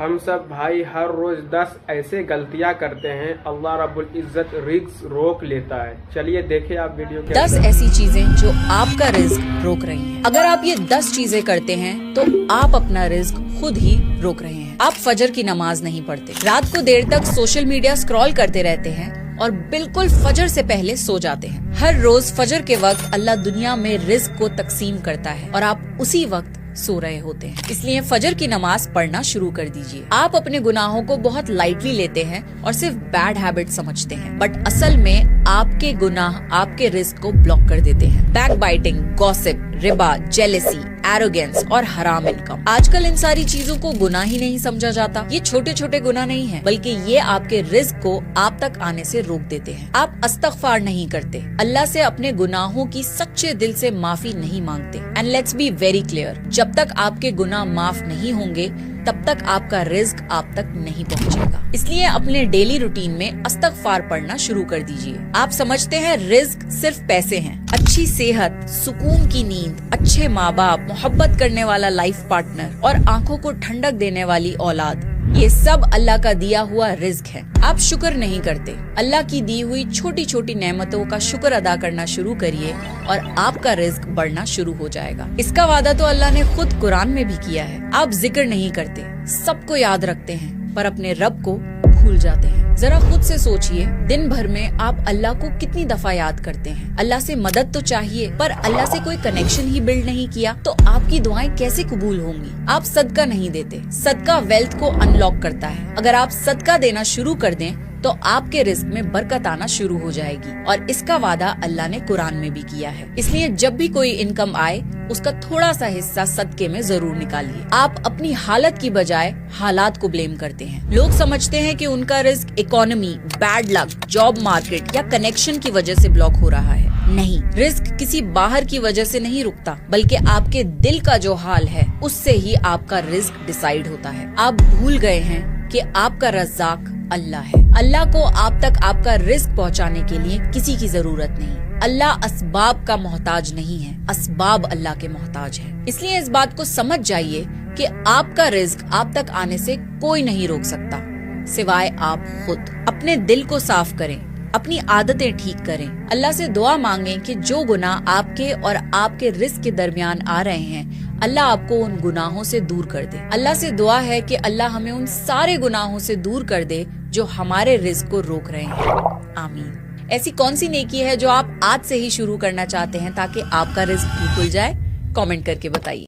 हम सब भाई हर रोज 10 ऐसे गलतियां करते हैं, अल्लाह रब्बुल इज्जत रिज्क रोक लेता है। चलिए देखें आप वीडियो के 10 ऐसी चीजें जो आपका रिज्क रोक रही हैं। अगर आप ये 10 चीजें करते हैं तो आप अपना रिज्क खुद ही रोक रहे हैं। आप फजर की नमाज नहीं पढ़ते, रात को देर तक सोशल मीडिया स्क्रॉल करते रहते हैं और बिल्कुल फजर से पहले सो जाते हैं। हर रोज फजर के वक्त अल्लाह दुनिया में रिज्क को तकसीम करता है और आप उसी वक्त सो रहे होते हैं। इसलिए फजर की नमाज पढ़ना शुरू कर दीजिए। आप अपने गुनाहों को बहुत लाइटली लेते हैं और सिर्फ बैड हैबिट समझते हैं, बट असल में आपके गुनाह आपके रिस्क को ब्लॉक कर देते हैं। Back biting, gossip, Riba, jealousy, arrogance और हराम इनकम। आजकल इन सारी चीजों को गुनाह ही नहीं समझा जाता। ये छोटे छोटे गुनाह नहीं है, बल्कि ये आपके रिस्क को आप तक आने से रोक देते हैं। आप इस्तगफार नहीं करते, अल्लाह से अपने गुनाहों की सच्चे दिल से माफी नहीं मांगते। And let's be very clear, जब तक आपके गुनाह माफ नहीं होंगे तब तक आपका रिज्क आप तक नहीं पहुंचेगा। इसलिए अपने डेली रूटीन में इस्तगफार पढ़ना शुरू कर दीजिए। आप समझते हैं रिज्क सिर्फ पैसे हैं, अच्छी सेहत, सुकून की नींद, अच्छे माँ बाप, मोहब्बत करने वाला लाइफ पार्टनर और आंखों को ठंडक देने वाली औलाद, ये सब अल्लाह का दिया हुआ रिज्क है। आप शुक्र नहीं करते। अल्लाह की दी हुई छोटी छोटी नेमतों का शुक्र अदा करना शुरू करिए और आपका रिज्क बढ़ना शुरू हो जाएगा। इसका वादा तो अल्लाह ने खुद कुरान में भी किया है। आप जिक्र नहीं करते, सबको याद रखते हैं, पर अपने रब को भूल जाते हैं। जरा खुद से सोचिए, दिन भर में आप अल्लाह को कितनी दफा याद करते हैं। अल्लाह से मदद तो चाहिए, पर अल्लाह से कोई कनेक्शन ही बिल्ड नहीं किया तो आपकी दुआएं कैसे कबूल होंगी। आप सदका नहीं देते, सदका वेल्थ को अनलॉक करता है। अगर आप सदका देना शुरू कर दें तो आपके रिस्क में बरकत आना शुरू हो जाएगी, और इसका वादा अल्लाह ने कुरान में भी किया है। इसलिए जब भी कोई इनकम आए उसका थोड़ा सा हिस्सा सदके में जरूर निकालिए। आप अपनी हालत की बजाय हालात को ब्लेम करते हैं। लोग समझते हैं कि उनका risk economy, bad luck, job market या कनेक्शन की वजह से ब्लॉक हो रहा है। नहीं, रिस्क किसी बाहर की वजह से नहीं रुकता, बल्कि आपके दिल का जो हाल है उससे ही आपका रिस्क डिसाइड होता है। आप भूल गए हैं कि आपका रज़्ज़ाक अल्लाह है। अल्लाह को आप तक आपका रिस्क पहुंचाने के लिए किसी की जरूरत नहीं। अल्लाह असबाब का मोहताज नहीं है, असबाब अल्लाह के मोहताज है। इसलिए इस बात को समझ जाइए कि आपका रिस्क आप तक आने से कोई नहीं रोक सकता सिवाय आप खुद। अपने दिल को साफ करें, अपनी आदतें ठीक करें, अल्लाह से दुआ मांगें कि जो गुनाह आपके और आपके रिस्क के दरमियान आ रहे हैं अल्लाह आपको उन गुनाहों से दूर कर दे। अल्लाह से दुआ है कि अल्लाह हमें उन सारे गुनाहों से दूर कर दे जो हमारे रिस्क को रोक रहे हैं। आमीन। ऐसी कौन सी नेकी है जो आप आज से ही शुरू करना चाहते हैं ताकि आपका रिस्क भी खुल जाए? कमेंट करके बताइए।